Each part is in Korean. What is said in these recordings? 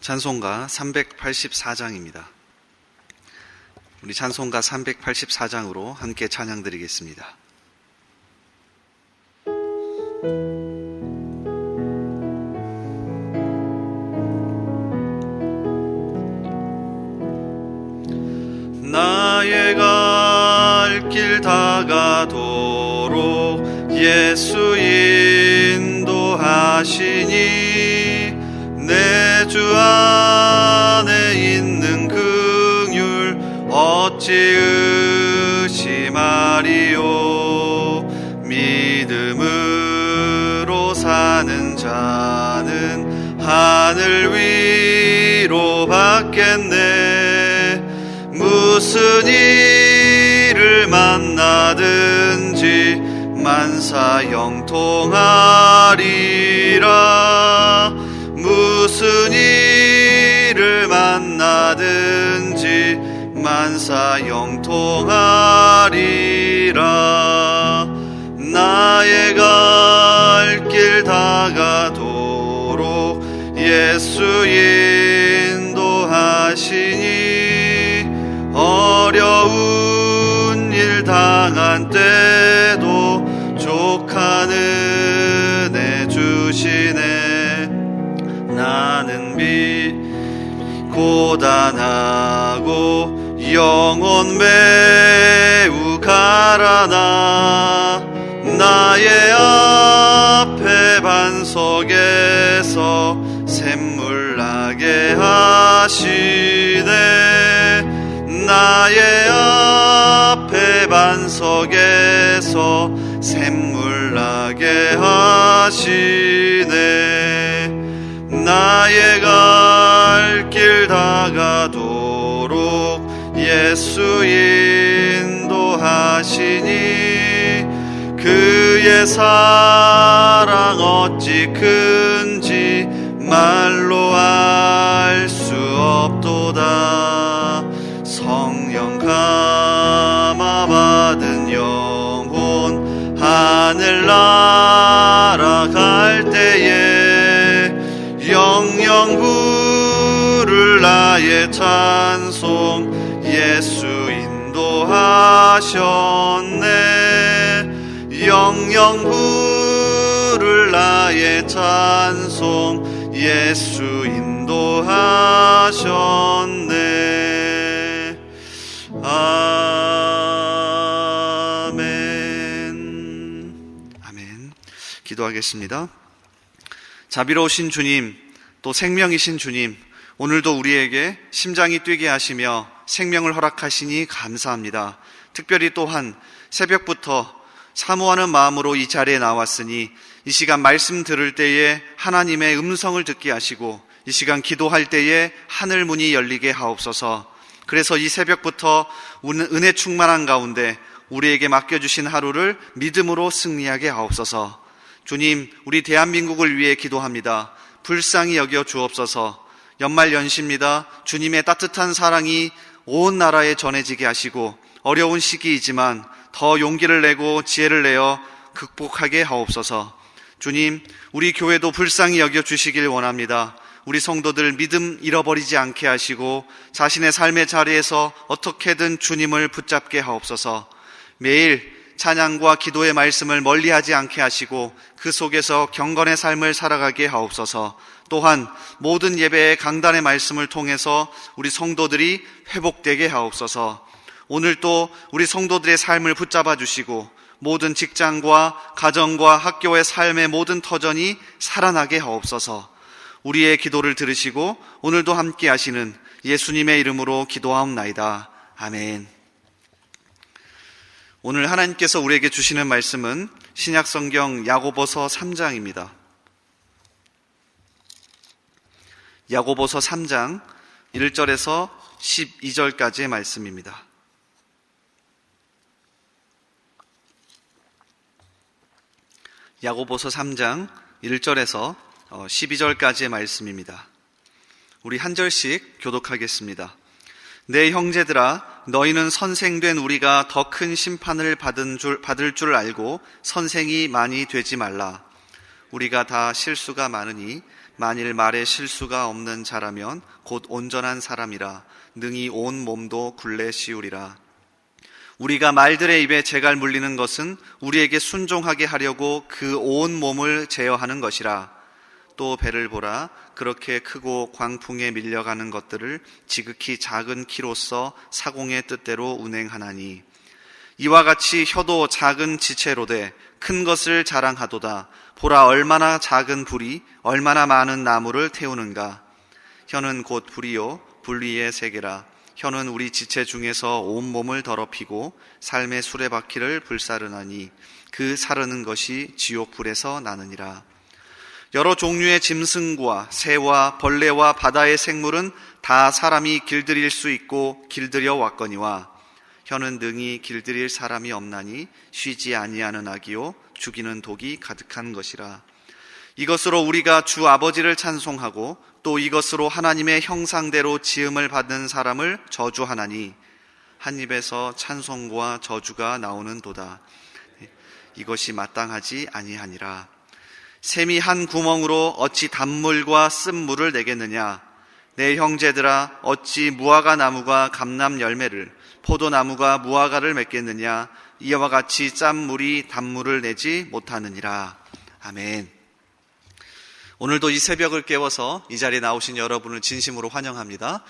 찬송가 384장입니다. 우리 찬송가 384장으로 함께 찬양 드리겠습니다. 나의 갈 길 다가도록 예수 인도하시니 내 주 안에 있는 긍휼 어찌 의심하리요. 믿음으로 사는 자는 하늘 위로 받겠네. 무슨 일을 만나든지 만사 형통하리라. 무슨 일을 만나든지 만사 형통하리라. 나의 갈 길 다가도록 예수 인도하시니 어려운 일 당한 때도 족한 은혜 주시네. 나는 고단하고 영혼 매우 가라나 나의 앞에 반석에서 샘물 나게 하시네. 나의 앞에 반석에서 샘물 나게 하시네. 나의 갈 길 다가도록 예수 인도하시니 그의 사랑 어찌 큰지 말로 알 수 없도다. 성령 감화 받은 영혼 하늘 날아갈 때에 영영 부를 나의 찬송 예수 인도하셨네. 영영 부를 나의 찬송 예수 인도하셨네. 아멘. 아멘. 기도하겠습니다. 자비로우신 주님, 또 생명이신 주님, 오늘도 우리에게 심장이 뛰게 하시며 생명을 허락하시니 감사합니다. 특별히 또한 새벽부터 사모하는 마음으로 이 자리에 나왔으니 이 시간 말씀 들을 때에 하나님의 음성을 듣게 하시고 이 시간 기도할 때에 하늘 문이 열리게 하옵소서. 그래서 이 새벽부터 은혜 충만한 가운데 우리에게 맡겨주신 하루를 믿음으로 승리하게 하옵소서. 주님, 우리 대한민국을 위해 기도합니다. 불쌍히 여겨 주옵소서. 연말연시입니다. 주님의 따뜻한 사랑이 온 나라에 전해지게 하시고 어려운 시기이지만 더 용기를 내고 지혜를 내어 극복하게 하옵소서. 주님, 우리 교회도 불쌍히 여겨 주시길 원합니다. 우리 성도들 믿음 잃어버리지 않게 하시고 자신의 삶의 자리에서 어떻게든 주님을 붙잡게 하옵소서. 매일 찬양과 기도의 말씀을 멀리하지 않게 하시고 그 속에서 경건의 삶을 살아가게 하옵소서. 또한 모든 예배의 강단의 말씀을 통해서 우리 성도들이 회복되게 하옵소서. 오늘 또 우리 성도들의 삶을 붙잡아 주시고 모든 직장과 가정과 학교의 삶의 모든 터전이 살아나게 하옵소서. 우리의 기도를 들으시고 오늘도 함께 하시는 예수님의 이름으로 기도하옵나이다. 아멘. 오늘 하나님께서 우리에게 주시는 말씀은 신약성경 야고보서 3장입니다. 야고보서 3장 1절에서 12절까지의 말씀입니다. 야고보서 3장 1절에서 12절까지의 말씀입니다. 우리 한 절씩 교독하겠습니다. 내 형제들아, 너희는 선생된 우리가 더 큰 심판을 받을 줄 알고 선생이 많이 되지 말라. 우리가 다 실수가 많으니 만일 말에 실수가 없는 자라면 곧 온전한 사람이라 능히 온 몸도 굴레 씌우리라. 우리가 말들의 입에 재갈 물리는 것은 우리에게 순종하게 하려고 그 온 몸을 제어하는 것이라. 또 배를 보라. 그렇게 크고 광풍에 밀려가는 것들을 지극히 작은 키로서 사공의 뜻대로 운행하나니, 이와 같이 혀도 작은 지체로되 큰 것을 자랑하도다. 보라, 얼마나 작은 불이 얼마나 많은 나무를 태우는가. 혀는 곧 불이요 불의의 세계라. 혀는 우리 지체 중에서 온몸을 더럽히고 삶의 수레바퀴를 불사르나니 그 사르는 것이 지옥불에서 나느니라. 여러 종류의 짐승과 새와 벌레와 바다의 생물은 다 사람이 길들일 수 있고 길들여 왔거니와, 혀는 능히 길들일 사람이 없나니 쉬지 아니하는 악이요 죽이는 독이 가득한 것이라. 이것으로 우리가 주 아버지를 찬송하고 또 이것으로 하나님의 형상대로 지음을 받는 사람을 저주하나니, 한 입에서 찬송과 저주가 나오는도다. 이것이 마땅하지 아니하니라. 샘이 한 구멍으로 어찌 단물과 쓴물을 내겠느냐. 내 형제들아, 어찌 무화과 나무가 감람 열매를, 포도나무가 무화과를 맺겠느냐. 이와 같이 짠 물이 단물을 내지 못하느니라. 아멘. 오늘도 이 새벽을 깨워서 이 자리에 나오신 여러분을 진심으로 환영합니다.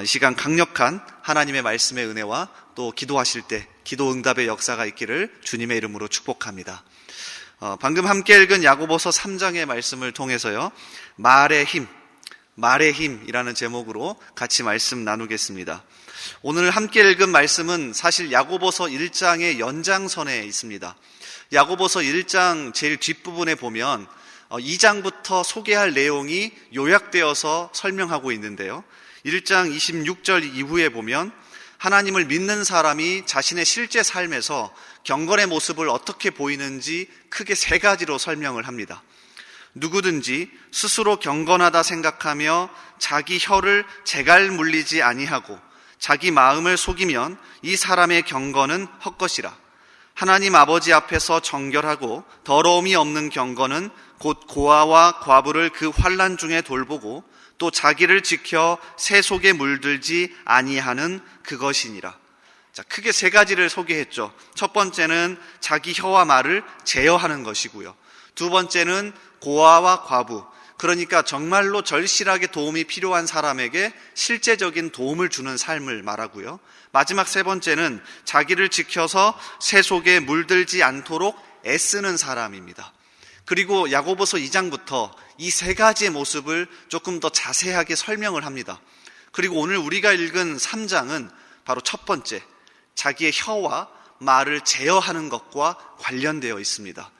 이 시간 강력한 하나님의 말씀의 은혜와 또 기도하실 때 기도 응답의 역사가 있기를 주님의 이름으로 축복합니다. 방금 함께 읽은 야고보서 3장의 말씀을 통해서요, 말의 힘이라는 제목으로 같이 말씀 나누겠습니다. 오늘 함께 읽은 말씀은 사실 야고보서 1장의 연장선에 있습니다. 야고보서 1장 제일 뒷부분에 보면 2장부터 소개할 내용이 요약되어서 설명하고 있는데요, 1장 26절 이후에 보면 하나님을 믿는 사람이 자신의 실제 삶에서 경건의 모습을 어떻게 보이는지 크게 세 가지로 설명을 합니다. 누구든지 스스로 경건하다 생각하며 자기 혀를 재갈 물리지 아니하고 자기 마음을 속이면 이 사람의 경건은 헛것이라. 하나님 아버지 앞에서 정결하고 더러움이 없는 경건은 곧 고아와 과부를 그 환난 중에 돌보고 또 자기를 지켜 새 속에 물들지 아니하는 그것이니라. 자, 크게 세 가지를 소개했죠. 첫 번째는 자기 혀와 말을 제어하는 것이고요. 두 번째는 고아와 과부, 그러니까 정말로 절실하게 도움이 필요한 사람에게 실제적인 도움을 주는 삶을 말하고요. 마지막 세 번째는 자기를 지켜서 새 속에 물들지 않도록 애쓰는 사람입니다. 그리고 야고보서 2장부터 이 세 가지의 모습을 조금 더 자세하게 설명을 합니다. 그리고 오늘 우리가 읽은 3장은 바로 첫 번째, 자기의 혀와 말을 제어하는 것과 관련되어 있습니다.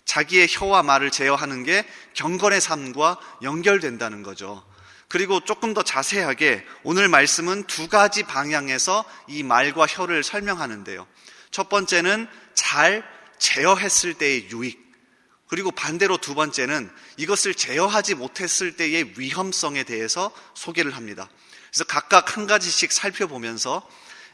자기의 혀와 말을 제어하는 게 경건의 삶과 연결된다는 거죠. 그리고 조금 더 자세하게 오늘 말씀은 두 가지 방향에서 이 말과 혀를 설명하는데요. 첫 번째는 잘 제어했을 때의 유익, 그리고 반대로 두 번째는 이것을 제어하지 못했을 때의 위험성에 대해서 소개를 합니다. 그래서 각각 한 가지씩 살펴보면서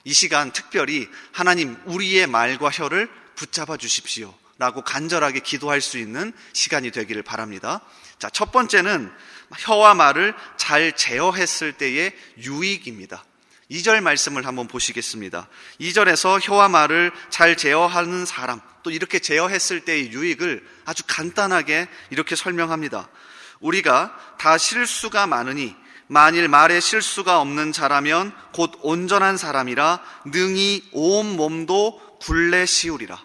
이 시간 특별히 하나님, 우리의 말과 혀를 붙잡아 주십시오 라고 간절하게 기도할 수 있는 시간이 되기를 바랍니다. 자, 첫 번째는 혀와 말을 잘 제어했을 때의 유익입니다. 2절 말씀을 한번 보시겠습니다. 2절에서 혀와 말을 잘 제어하는 사람, 또 이렇게 제어했을 때의 유익을 아주 간단하게 이렇게 설명합니다. 우리가 다 실수가 많으니 만일 말에 실수가 없는 자라면 곧 온전한 사람이라 능히 온 몸도 굴레 씌우리라.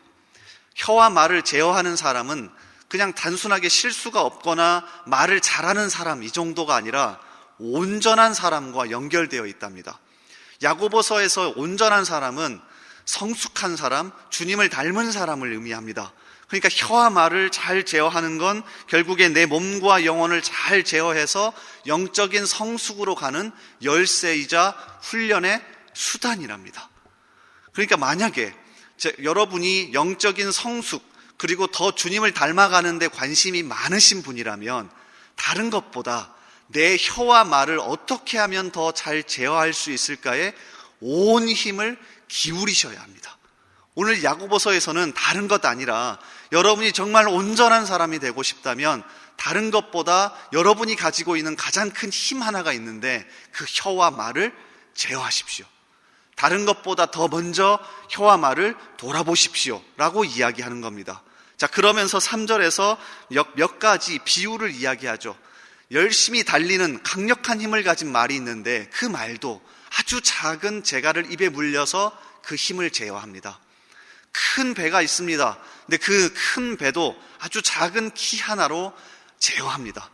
혀와 말을 제어하는 사람은 그냥 단순하게 실수가 없거나 말을 잘하는 사람, 이 정도가 아니라 온전한 사람과 연결되어 있답니다. 야고보서에서 온전한 사람은 성숙한 사람, 주님을 닮은 사람을 의미합니다. 그러니까 혀와 말을 잘 제어하는 건 결국에 내 몸과 영혼을 잘 제어해서 영적인 성숙으로 가는 열쇠이자 훈련의 수단이랍니다. 그러니까 만약에 여러분이 영적인 성숙, 그리고 더 주님을 닮아가는 데 관심이 많으신 분이라면 다른 것보다 내 혀와 말을 어떻게 하면 더 잘 제어할 수 있을까에 온 힘을 기울이셔야 합니다. 오늘 야고보서에서는 다른 것 아니라 여러분이 정말 온전한 사람이 되고 싶다면 다른 것보다 여러분이 가지고 있는 가장 큰 힘 하나가 있는데 그 혀와 말을 제어하십시오. 다른 것보다 더 먼저 혀와 말을 돌아보십시오 라고 이야기하는 겁니다. 자, 그러면서 3절에서 몇 가지 비유를 이야기하죠. 열심히 달리는 강력한 힘을 가진 말이 있는데 그 말도 아주 작은 재갈을 입에 물려서 그 힘을 제어합니다. 큰 배가 있습니다. 근데 그 큰 배도 아주 작은 키 하나로 제어합니다.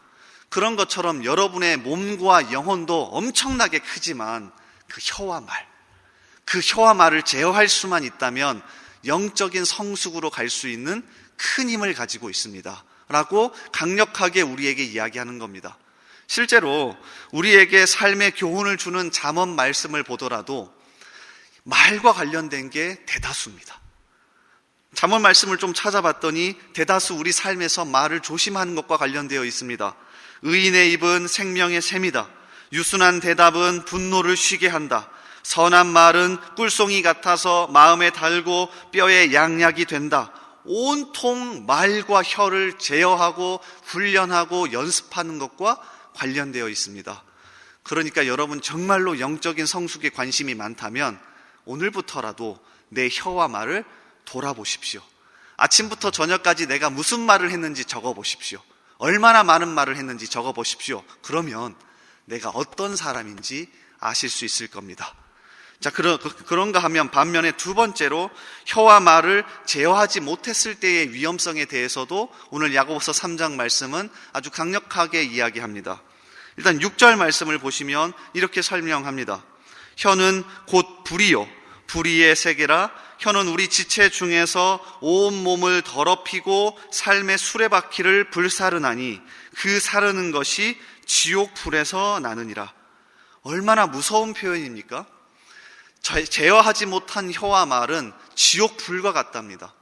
그런 것처럼 여러분의 몸과 영혼도 엄청나게 크지만 그 혀와 말을 제어할 수만 있다면 영적인 성숙으로 갈 수 있는 큰 힘을 가지고 있습니다 라고 강력하게 우리에게 이야기하는 겁니다. 실제로 우리에게 삶의 교훈을 주는 잠언 말씀을 보더라도 말과 관련된 게 대다수입니다. 잠언 말씀을 좀 찾아봤더니 대다수 우리 삶에서 말을 조심하는 것과 관련되어 있습니다. 의인의 입은 생명의 샘이다. 유순한 대답은 분노를 쉬게 한다. 선한 말은 꿀송이 같아서 마음에 달고 뼈에 양약이 된다. 온통 말과 혀를 제어하고 훈련하고 연습하는 것과 관련되어 있습니다. 그러니까 여러분 정말로 영적인 성숙에 관심이 많다면 오늘부터라도 내 혀와 말을 돌아보십시오. 아침부터 저녁까지 내가 무슨 말을 했는지 적어보십시오. 얼마나 많은 말을 했는지 적어보십시오. 그러면 내가 어떤 사람인지 아실 수 있을 겁니다. 자, 그런가 하면 반면에 두 번째로 혀와 말을 제어하지 못했을 때의 위험성에 대해서도 오늘 야고보서 3장 말씀은 아주 강력하게 이야기합니다. 일단 6절 말씀을 보시면 이렇게 설명합니다. 혀는 곧 불이요 불의의 세계라. 혀는 우리 지체 중에서 온 몸을 더럽히고 삶의 수레바퀴를 불사르나니 그 사르는 것이 지옥 불에서 나느니라. 얼마나 무서운 표현입니까? 제어하지 못한 혀와 말은 지옥 불과 같답니다.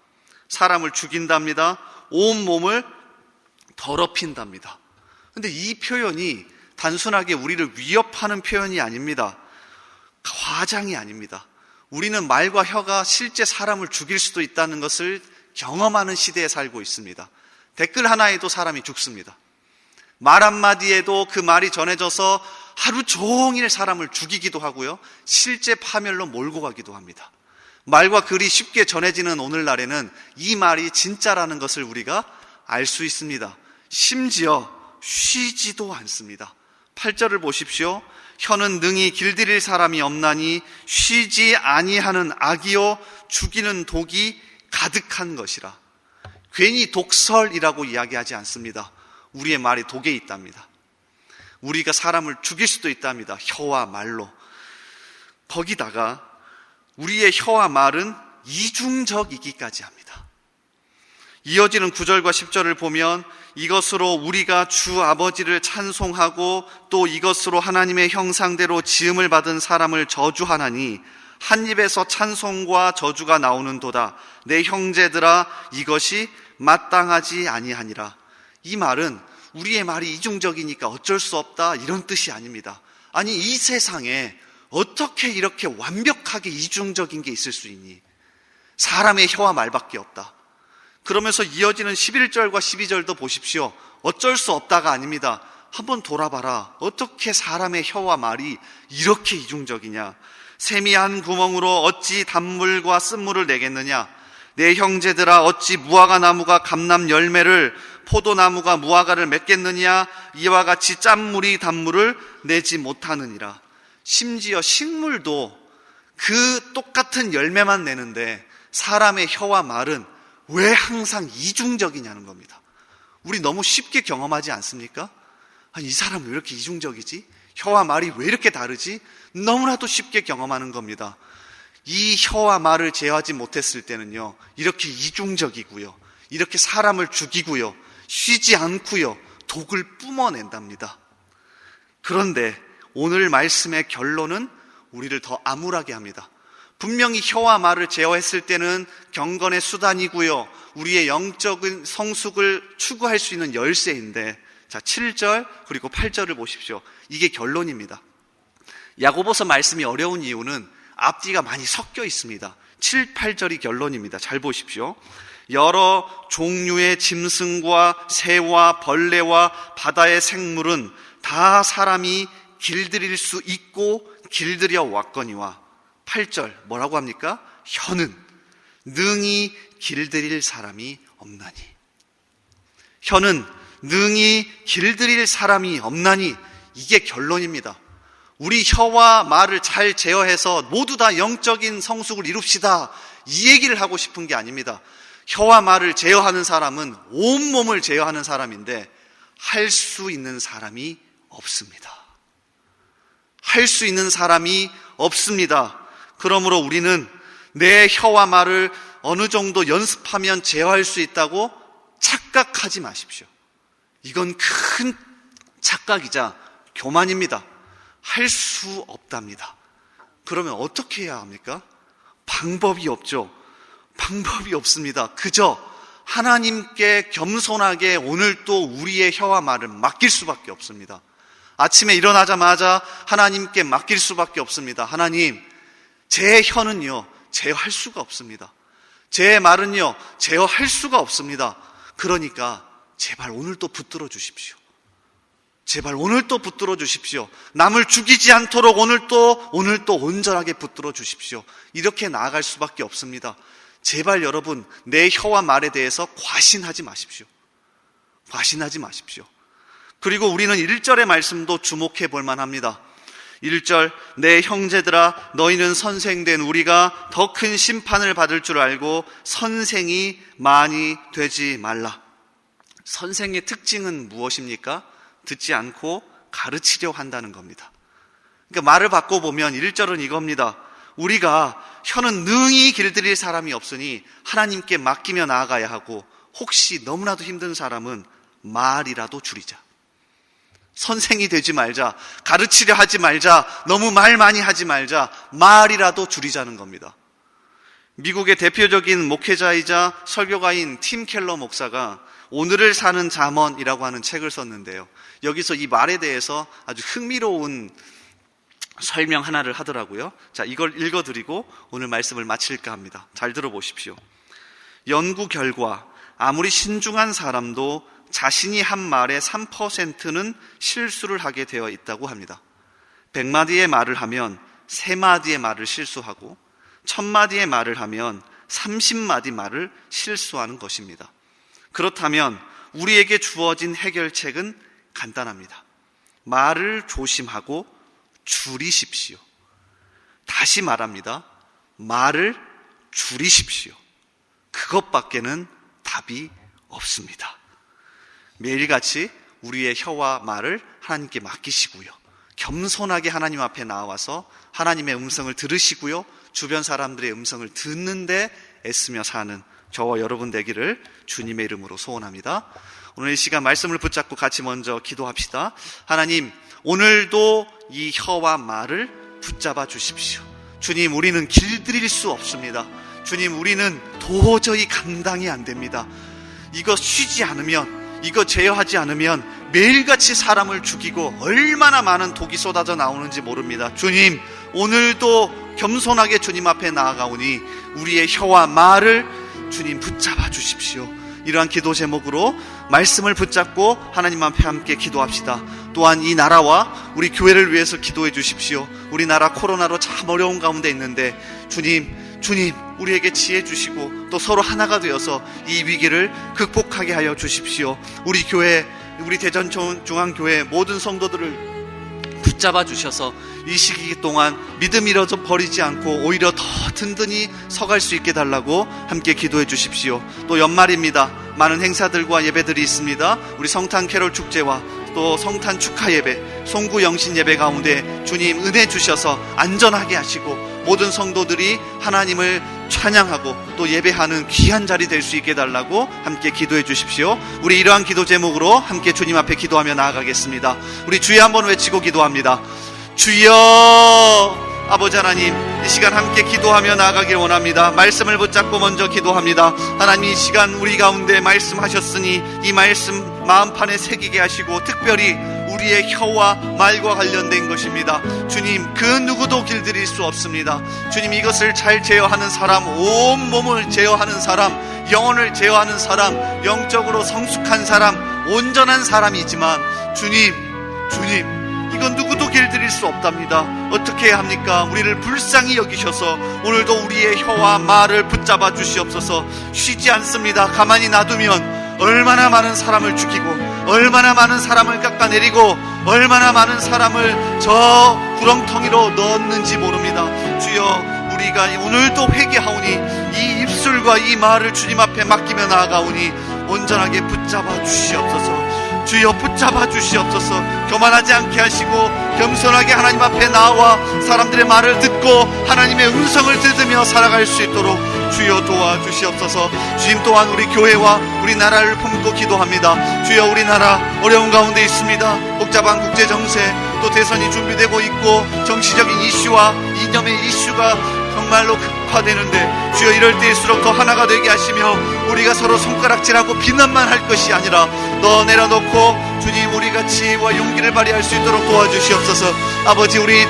사람을 죽인답니다. 온 몸을 더럽힌답니다. 근데 이 표현이 단순하게 우리를 위협하는 표현이 아닙니다. 과장이 아닙니다. 우리는 말과 혀가 실제 사람을 죽일 수도 있다는 것을 경험하는 시대에 살고 있습니다. 댓글 하나에도 사람이 죽습니다. 말 한마디에도 그 말이 전해져서 하루 종일 사람을 죽이기도 하고요, 실제 파멸로 몰고 가기도 합니다. 말과 글이 쉽게 전해지는 오늘날에는 이 말이 진짜라는 것을 우리가 알 수 있습니다. 심지어 쉬지도 않습니다. 8절을 보십시오. 혀는 능히 길들일 사람이 없나니 쉬지 아니하는 악이요 죽이는 독이 가득한 것이라. 괜히 독설이라고 이야기하지 않습니다. 우리의 말이 독에 있답니다. 우리가 사람을 죽일 수도 있답니다. 혀와 말로. 거기다가 우리의 혀와 말은 이중적이기까지 합니다. 이어지는 9절과 10절을 보면 이것으로 우리가 주 아버지를 찬송하고 또 이것으로 하나님의 형상대로 지음을 받은 사람을 저주하나니 한 입에서 찬송과 저주가 나오는도다. 내 형제들아 이것이 마땅하지 아니하니라. 이 말은 우리의 말이 이중적이니까 어쩔 수 없다 이런 뜻이 아닙니다. 아니, 이 세상에 어떻게 이렇게 완벽하게 이중적인 게 있을 수 있니? 사람의 혀와 말밖에 없다. 그러면서 이어지는 11절과 12절도 보십시오. 어쩔 수 없다가 아닙니다. 한번 돌아봐라. 어떻게 사람의 혀와 말이 이렇게 이중적이냐? 샘이 한 구멍으로 어찌 단물과 쓴물을 내겠느냐? 내 형제들아 어찌 무화과 나무가 감람 열매를 포도나무가 무화과를 맺겠느냐? 이와 같이 짠물이 단물을 내지 못하느니라. 심지어 식물도 그 똑같은 열매만 내는데 사람의 혀와 말은 왜 항상 이중적이냐는 겁니다. 우리 너무 쉽게 경험하지 않습니까? 아니, 이 사람은 왜 이렇게 이중적이지? 혀와 말이 왜 이렇게 다르지? 너무나도 쉽게 경험하는 겁니다. 이 혀와 말을 제어하지 못했을 때는요, 이렇게 이중적이고요, 이렇게 사람을 죽이고요, 쉬지 않고요, 독을 뿜어낸답니다. 그런데 오늘 말씀의 결론은 우리를 더 암울하게 합니다. 분명히 혀와 말을 제어했을 때는 경건의 수단이고요, 우리의 영적인 성숙을 추구할 수 있는 열쇠인데, 자, 7절 그리고 8절을 보십시오. 이게 결론입니다. 야고보서 말씀이 어려운 이유는 앞뒤가 많이 섞여 있습니다. 7, 8절이 결론입니다. 잘 보십시오. 여러 종류의 짐승과 새와 벌레와 바다의 생물은 다 사람이 길들일 수 있고 길들여 왔거니와 8절 뭐라고 합니까? 혀는 능히 길들일 사람이 없나니. 혀는 능히 길들일 사람이 없나니. 이게 결론입니다. 우리 혀와 말을 잘 제어해서 모두 다 영적인 성숙을 이룹시다, 이 얘기를 하고 싶은 게 아닙니다. 혀와 말을 제어하는 사람은 온몸을 제어하는 사람인데 할 수 있는 사람이 없습니다. 할 수 있는 사람이 없습니다. 그러므로 우리는 내 혀와 말을 어느 정도 연습하면 제어할 수 있다고 착각하지 마십시오. 이건 큰 착각이자 교만입니다. 할 수 없답니다. 그러면 어떻게 해야 합니까? 방법이 없죠. 방법이 없습니다. 그저 하나님께 겸손하게 오늘 또 우리의 혀와 말을 맡길 수밖에 없습니다. 아침에 일어나자마자 하나님께 맡길 수밖에 없습니다. 하나님, 제 혀는요 제어할 수가 없습니다. 제 말은요 제어할 수가 없습니다. 그러니까 제발 오늘 또 붙들어 주십시오. 제발 오늘 또 붙들어 주십시오. 남을 죽이지 않도록 오늘 또 온전하게 붙들어 주십시오. 이렇게 나아갈 수밖에 없습니다. 제발 여러분, 내 혀와 말에 대해서 과신하지 마십시오. 과신하지 마십시오. 그리고 우리는 1절의 말씀도 주목해 볼 만합니다. 1절, 내 형제들아 너희는 선생된 우리가 더 큰 심판을 받을 줄 알고 선생이 많이 되지 말라. 선생의 특징은 무엇입니까? 듣지 않고 가르치려 한다는 겁니다. 그러니까 말을 바꿔보면 1절은 이겁니다. 우리가 혀는 능히 길들일 사람이 없으니 하나님께 맡기며 나아가야 하고, 혹시 너무나도 힘든 사람은 말이라도 줄이자. 선생이 되지 말자, 가르치려 하지 말자, 너무 말 많이 하지 말자, 말이라도 줄이자는 겁니다. 미국의 대표적인 목회자이자 설교가인 팀 켈러 목사가 오늘을 사는 잠언이라고 하는 책을 썼는데요, 여기서 이 말에 대해서 아주 흥미로운 설명 하나를 하더라고요. 자, 이걸 읽어드리고 오늘 말씀을 마칠까 합니다. 잘 들어보십시오. 연구 결과 아무리 신중한 사람도 자신이 한 말의 3%는 실수를 하게 되어 있다고 합니다. 100마디의 말을 하면 3마디의 말을 실수하고 1000마디의 말을 하면 30마디 말을 실수하는 것입니다. 그렇다면 우리에게 주어진 해결책은 간단합니다. 말을 조심하고 줄이십시오. 다시 말합니다. 말을 줄이십시오. 그것밖에는 답이 없습니다. 매일같이 우리의 혀와 말을 하나님께 맡기시고요, 겸손하게 하나님 앞에 나와서 하나님의 음성을 들으시고요, 주변 사람들의 음성을 듣는데 애쓰며 사는 저와 여러분 되기를 주님의 이름으로 소원합니다. 오늘 이 시간 말씀을 붙잡고 같이 먼저 기도합시다. 하나님, 오늘도 이 혀와 말을 붙잡아 주십시오. 주님, 우리는 길들일 수 없습니다. 주님, 우리는 도저히 감당이 안 됩니다. 이거 쉬지 않으면, 이거 제어하지 않으면 매일같이 사람을 죽이고 얼마나 많은 독이 쏟아져 나오는지 모릅니다. 주님, 오늘도 겸손하게 주님 앞에 나아가오니 우리의 혀와 말을 주님 붙잡아 주십시오. 이러한 기도 제목으로 말씀을 붙잡고 하나님 앞에 함께 기도합시다. 또한 이 나라와 우리 교회를 위해서 기도해 주십시오. 우리나라 코로나로 참 어려운 가운데 있는데 주님 우리에게 지혜 주시고 또 서로 하나가 되어서 이 위기를 극복하게 하여 주십시오. 우리 교회, 우리 대전중앙교회 모든 성도들을 붙잡아 주셔서 이 시기 동안 믿음 잃어져 버리지 않고 오히려 더 든든히 서갈 수 있게 달라고 함께 기도해 주십시오. 또 연말입니다. 많은 행사들과 예배들이 있습니다. 우리 성탄 캐롤 축제와 또 성탄 축하 예배, 송구 영신 예배 가운데 주님 은혜 주셔서 안전하게 하시고 모든 성도들이 하나님을 찬양하고 또 예배하는 귀한 자리 될 수 있게 달라고 함께 기도해 주십시오. 우리 이러한 기도 제목으로 함께 주님 앞에 기도하며 나아가겠습니다. 우리 주여 한번 외치고 기도합니다. 주여! 아버지 하나님, 이 시간 함께 기도하며 나아가길 원합니다. 말씀을 붙잡고 먼저 기도합니다. 하나님, 이 시간 우리 가운데 말씀하셨으니 이 말씀 마음판에 새기게 하시고 특별히 우리 우리의 혀와 말과 관련된 것입니다. 주님, 그 누구도 길들일 수 없습니다. 주님, 이것을 잘 제어하는 사람, 온 몸을 제어하는 사람, 영혼을 제어하는 사람, 영적으로 성숙한 사람, 온전한 사람이지만 주님, 이건 누구도 길들일 수 없답니다. 어떻게 해야 합니까? 우리를 불쌍히 여기셔서 오늘도 우리의 혀와 말을 붙잡아 주시옵소서. 쉬지 않습니다. 가만히 놔두면 얼마나 많은 사람을 죽이고, 얼마나 많은 사람을 깎아내리고, 얼마나 많은 사람을 저 구렁텅이로 넣었는지 모릅니다. 주여, 우리가 오늘도 회개하오니 이 입술과 이 말을 주님 앞에 맡기며 나아가오니 온전하게 붙잡아 주시옵소서. 주여, 붙잡아 주시옵소서. 교만하지 않게 하시고 겸손하게 하나님 앞에 나와 사람들의 말을 듣고 하나님의 음성을 들으며 살아갈 수 있도록 주여 도와주시옵소서. 주님, 또한 우리 교회와 우리나라를 품고 기도합니다. 주여, 우리나라 어려운 가운데 있습니다. 복잡한 국제정세, 또 대선이 준비되고 있고 정치적인 이슈와 이념의 이슈가 정말로 극화되는데 주여, 이럴 때일수록 더 하나가 되게 하시며 우리가 서로 손가락질하고 비난만 할 것이 아니라 더 내려놓고 주님, 우리가 지혜와 용기를 발휘할 수 있도록 도와주시옵소서. 아버지, 우리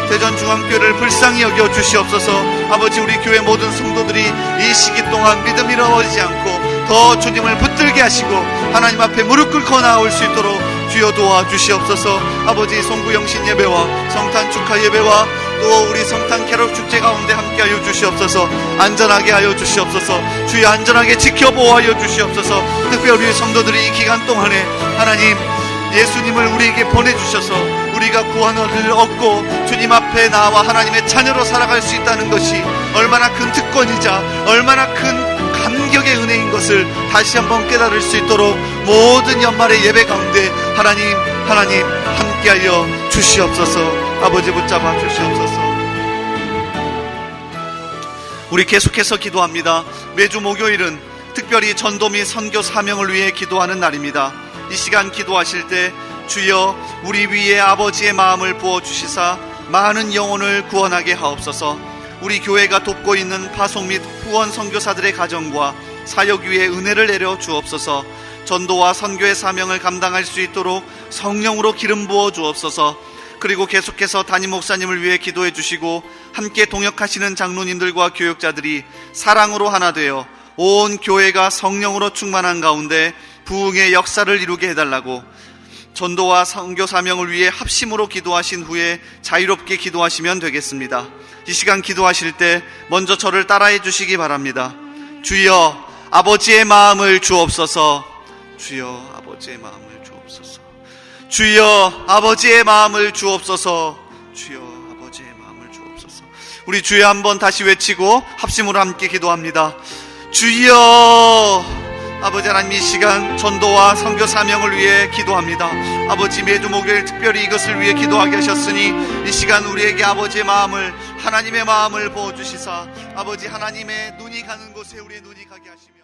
대전중앙교회를 불쌍히 여겨 주시옵소서. 아버지, 우리 교회 모든 성도들이 이 시기 동안 믿음 잃어버리지 않고 더 주님을 붙들게 하시고 하나님 앞에 무릎 꿇고 나올 수 있도록 주여 도와주시옵소서. 아버지, 송구영신 예배와 성탄 축하 예배와 또 우리 성탄 캐롤 축제 가운데 함께하여 주시옵소서. 안전하게 하여 주시옵소서. 주여, 안전하게 지켜보호하여 주시옵소서. 특별히 우리 성도들이 이 기간 동안에 하나님 예수님을 우리에게 보내주셔서 우리가 구원을 얻고 주님 앞에 나와 하나님의 자녀로 살아갈 수 있다는 것이 얼마나 큰 특권이자 얼마나 큰 감격의 은혜인 것을 다시 한번 깨달을 수 있도록 모든 연말의 예배 가운데 하나님 함께하여 주시옵소서. 아버지, 붙잡아 주시옵소서. 우리 계속해서 기도합니다. 매주 목요일은 특별히 전도 및 선교 사명을 위해 기도하는 날입니다. 이 시간 기도하실 때 주여, 우리 위에 아버지의 마음을 부어주시사 많은 영혼을 구원하게 하옵소서. 우리 교회가 돕고 있는 파송 및 후원 선교사들의 가정과 사역 위에 은혜를 내려 주옵소서. 전도와 선교의 사명을 감당할 수 있도록 성령으로 기름 부어 주옵소서. 그리고 계속해서 담임 목사님을 위해 기도해 주시고 함께 동역하시는 장로님들과 교역자들이 사랑으로 하나 되어 온 교회가 성령으로 충만한 가운데 부흥의 역사를 이루게 해달라고, 전도와 선교 사명을 위해 합심으로 기도하신 후에 자유롭게 기도하시면 되겠습니다. 이 시간 기도하실 때 먼저 저를 따라해 주시기 바랍니다. 주여, 아버지의 마음을 주옵소서. 주여, 아버지의 마음을 주옵소서. 주여, 아버지의 마음을 주옵소서. 주여, 아버지의 마음을 주옵소서. 우리 주여 한번 다시 외치고 합심으로 함께 기도합니다. 주여, 아버지 하나님, 이 시간 전도와 선교 사명을 위해 기도합니다. 아버지, 매주 목요일 특별히 이것을 위해 기도하게 하셨으니 이 시간 우리에게 아버지의 마음을, 하나님의 마음을 부어주시사 아버지 하나님의 눈이 가는 곳에 우리의 눈이 가게 하시며